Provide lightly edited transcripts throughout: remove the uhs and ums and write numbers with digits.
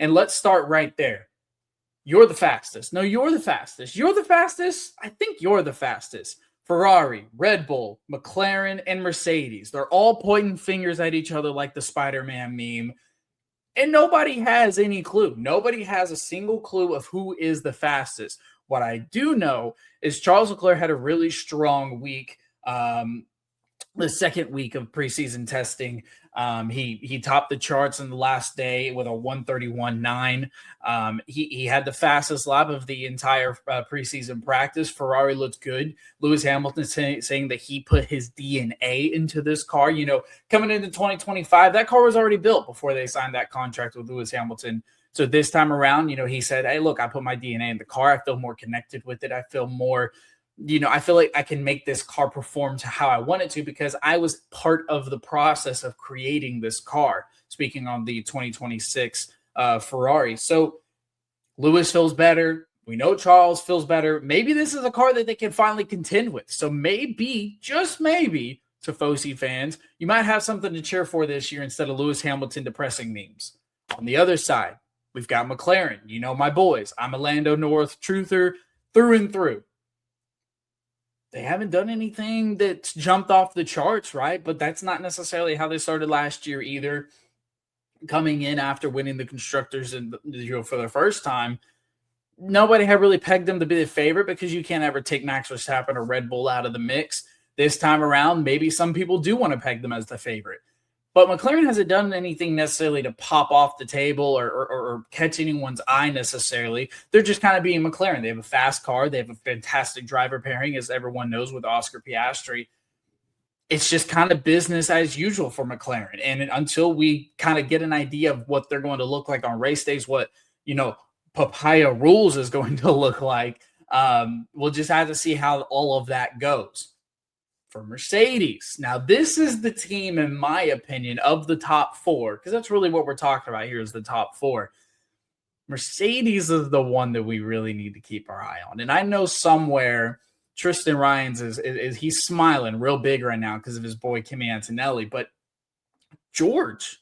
And let's start right there. You're the fastest. No, you're the fastest. You're the fastest. I think you're the fastest. Ferrari, Red Bull, McLaren, and Mercedes. They're all pointing fingers at each other like the Spider-Man meme. And nobody has any clue. Nobody has a single clue of who is the fastest. What I do know is Charles Leclerc had a really strong week. The second week of preseason testing, he topped the charts in the last day with a 1:31.9. He had the fastest lap of the entire preseason practice. Ferrari looked good. Lewis Hamilton saying that he put his DNA into this car. You know, coming into 2025, that car was already built before they signed that contract with Lewis Hamilton. So this time around, you know, he said, hey, look, I put my DNA in the car. I feel more connected with it. I feel more, you know, I feel like I can make this car perform to how I want it to because I was part of the process of creating this car, speaking on the 2026 Ferrari. So Lewis feels better. We know Charles feels better. Maybe this is a car that they can finally contend with. So maybe, just maybe, Tifosi fans, you might have something to cheer for this year instead of Lewis Hamilton depressing memes. On the other side, we've got McLaren. You know my boys. I'm a Lando North truther through and through. They haven't done anything that's jumped off the charts, right? But that's not necessarily how they started last year either. Coming in after winning the Constructors and for the first time, nobody had really pegged them to be the favorite because you can't ever take Max Verstappen or Red Bull out of the mix. This time around, maybe some people do want to peg them as the favorite. But McLaren hasn't done anything necessarily to pop off the table or catch anyone's eye necessarily. They're just kind of being McLaren. They have a fast car. They have a fantastic driver pairing, as everyone knows, with Oscar Piastri. It's just kind of business as usual for McLaren. And until we kind of get an idea of what they're going to look like on race days, what, you know, Papaya Rules is going to look like, we'll just have to see how all of that goes. For Mercedes. Now, this is the team, in my opinion, of the top four, because that's really what we're talking about here is the top four. Mercedes is the one that we really need to keep our eye on. And I know somewhere Tristan Ryans is he's smiling real big right now because of his boy Kimi Antonelli, but George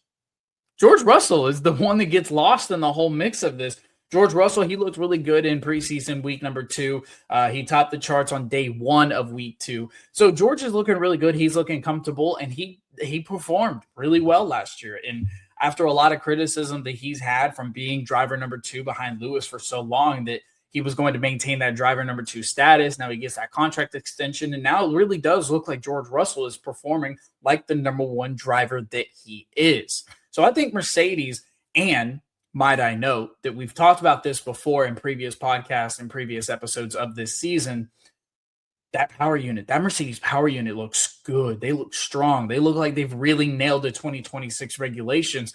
Russell is the one that gets lost in the whole mix of this. George Russell, he looked really good in preseason week number 2. He topped the charts on day 1 of week 2. So George is looking really good. He's looking comfortable, and he performed really well last year. And after a lot of criticism that he's had from being driver number 2 behind Lewis for so long that he was going to maintain that driver number 2 status, now he gets that contract extension, and now it really does look like George Russell is performing like the number 1 driver that he is. So I think Mercedes, and might I note that we've talked about this before in previous podcasts and previous episodes of this season, that power unit, that Mercedes power unit looks good. They look strong. They look like they've really nailed the 2026 regulations.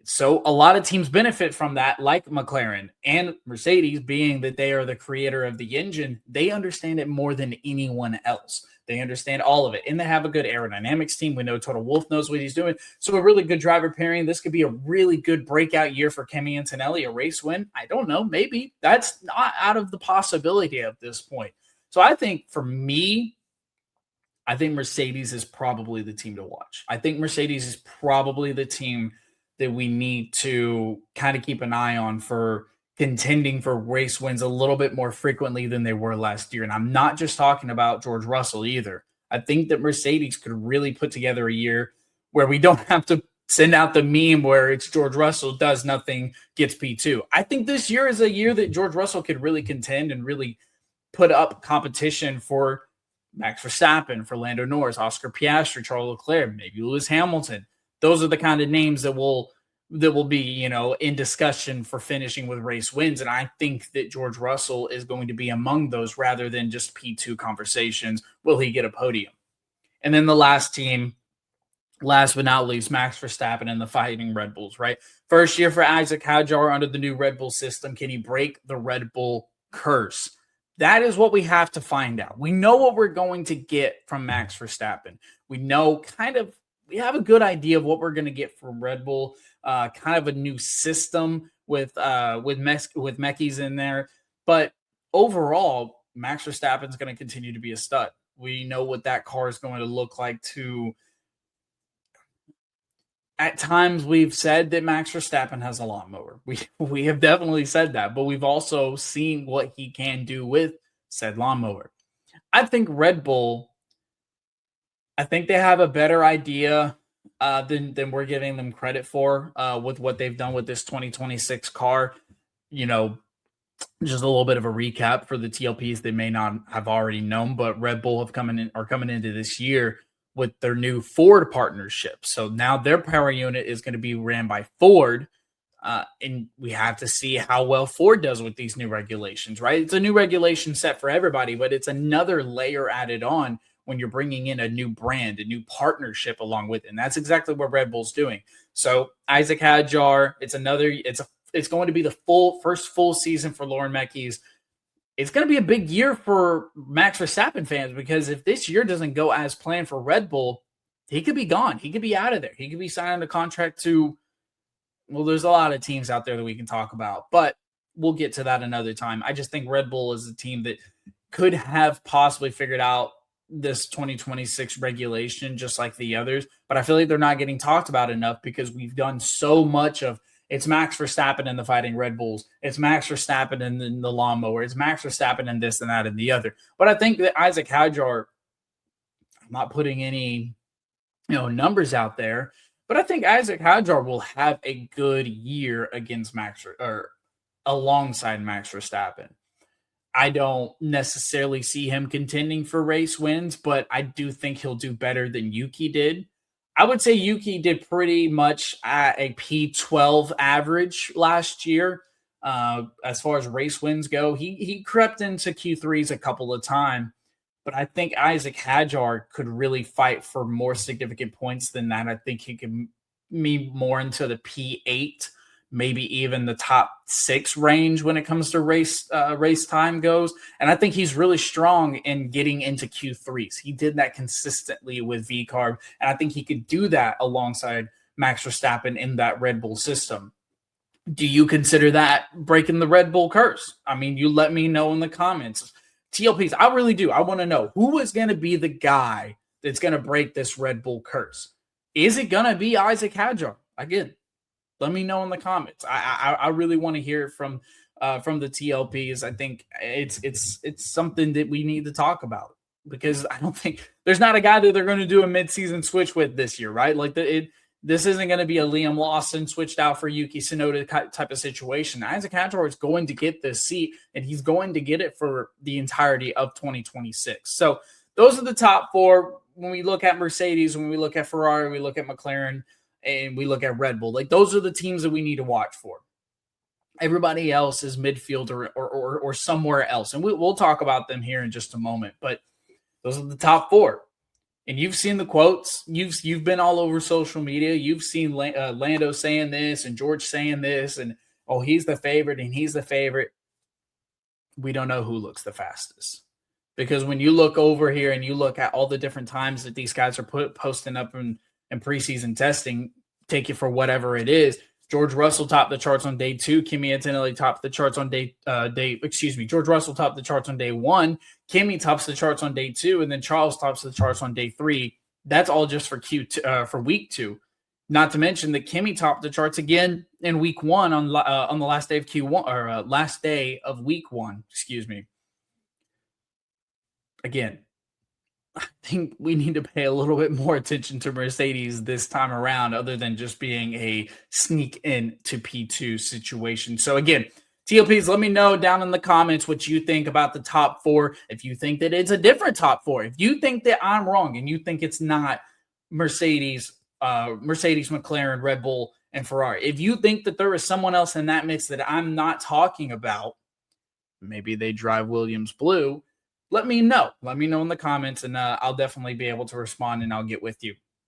So a lot of teams benefit from that, like McLaren and Mercedes, being that they are the creator of the engine. They understand it more than anyone else. They understand all of it, and they have a good aerodynamics team. We know Total Wolff knows what he's doing. So a really good driver pairing. This could be a really good breakout year for Kimi Antonelli, a race win. I don't know. Maybe. That's not out of the possibility at this point. So I think for me, I think Mercedes is probably the team to watch. I think Mercedes is probably the team that we need to kind of keep an eye on for contending for race wins a little bit more frequently than they were last year. And I'm not just talking about George Russell either. I think that Mercedes could really put together a year where we don't have to send out the meme where it's George Russell does nothing, gets P2. I think this year is a year that George Russell could really contend and really put up competition for Max Verstappen, for Lando Norris, Oscar Piastri, Charles Leclerc, maybe Lewis Hamilton. Those are the kind of names that will be, you know, in discussion for finishing with race wins. And I think that George Russell is going to be among those rather than just P2 conversations. Will he get a podium? And then the last team, last but not least, Max Verstappen and the Fighting Red Bulls, right? First year for Isaac Hadjar under the new Red Bull system. Can he break the Red Bull curse? That is what we have to find out. We know what we're going to get from Max Verstappen. We know we have a good idea of what we're going to get from Red Bull. Kind of a new system with Mekis in there. But overall, Max Verstappen is going to continue to be a stud. We know what that car is going to look like at times we've said that Max Verstappen has a lawnmower. We have definitely said that, but we've also seen what he can do with said lawnmower. I think Red Bull, I think they have a better idea than we're giving them credit for with what they've done with this 2026 car. You know, just a little bit of a recap for the TLPs they may not have already known, but Red Bull have coming into this year with their new Ford partnership. So now their power unit is going to be ran by Ford. And we have to see how well Ford does with these new regulations, right? It's a new regulation set for everybody, but it's another layer added on when you're bringing in a new brand, a new partnership along with it. And that's exactly what Red Bull's doing. So Isaac Hadjar, it's going to be the first full season for Lauren Meckies. It's going to be a big year for Max Verstappen fans, because if this year doesn't go as planned for Red Bull, he could be gone. He could be out of there. He could be signing a contract to, well, there's a lot of teams out there that we can talk about, but we'll get to that another time. I just think Red Bull is a team that could have possibly figured out this 2026 regulation just like the others, but I feel like they're not getting talked about enough because we've done so much of it's Max Verstappen and the Fighting Red Bulls. It's Max Verstappen and the lawnmower. It's Max Verstappen and this and that and the other. But I think that Isaac Hadjar, I'm not putting any numbers out there, but I think Isaac Hadjar will have a good year against alongside Max Verstappen. I don't necessarily see him contending for race wins, but I do think he'll do better than Yuki did. I would say Yuki did pretty much at a P12 average last year. As far as race wins go, he crept into Q3s a couple of times, but I think Isaac Hadjar could really fight for more significant points than that. I think he could be more into the P8, maybe even the top 6 range when it comes to race time goes. And I think he's really strong in getting into Q3s. He did that consistently with VCARB, and I think he could do that alongside Max Verstappen in that Red Bull system. Do you consider that breaking the Red Bull curse? I mean, you let me know in the comments. TLPs, I really do. I want to know who is going to be the guy that's going to break this Red Bull curse. Is it going to be Isaac Hadjar? Again, let me know in the comments. I really want to hear from the TLPs. I think it's something that we need to talk about, because I don't think there's not a guy that they're going to do a midseason switch with this year, right? Like this isn't going to be a Liam Lawson switched out for Yuki Tsunoda type of situation. Isaac Hadjar is going to get this seat, and he's going to get it for the entirety of 2026. So those are the top 4. When we look at Mercedes, when we look at Ferrari, we look at McLaren, and we look at Red Bull. Like, those are the teams that we need to watch for. Everybody else is midfield or somewhere else. And we'll talk about them here in just a moment. But those are the top 4. And you've seen the quotes. You've been all over social media. You've seen Lando saying this and George saying this. And, oh, he's the favorite and he's the favorite. We don't know who looks the fastest. Because when you look over here and you look at all the different times that these guys are posting up in preseason testing, take it for whatever it is. George Russell topped the charts on day 2. Kimi Antonelli topped the charts on George Russell topped the charts on day 1. Kimi tops the charts on day 2, and then Charles tops the charts on day 3. That's all just for for week 2. Not to mention that Kimi topped the charts again in week 1 on the last day of Q1 or last day of week 1. Excuse me. Again, I think we need to pay a little bit more attention to Mercedes this time around, other than just being a sneak in to P2 situation. So again, TLPs, let me know down in the comments what you think about the top 4. If you think that it's a different top 4, if you think that I'm wrong and you think it's not Mercedes, McLaren, Red Bull, and Ferrari, if you think that there is someone else in that mix that I'm not talking about, maybe they drive Williams blue, let me know. Let me know in the comments, and I'll definitely be able to respond, and I'll get with you.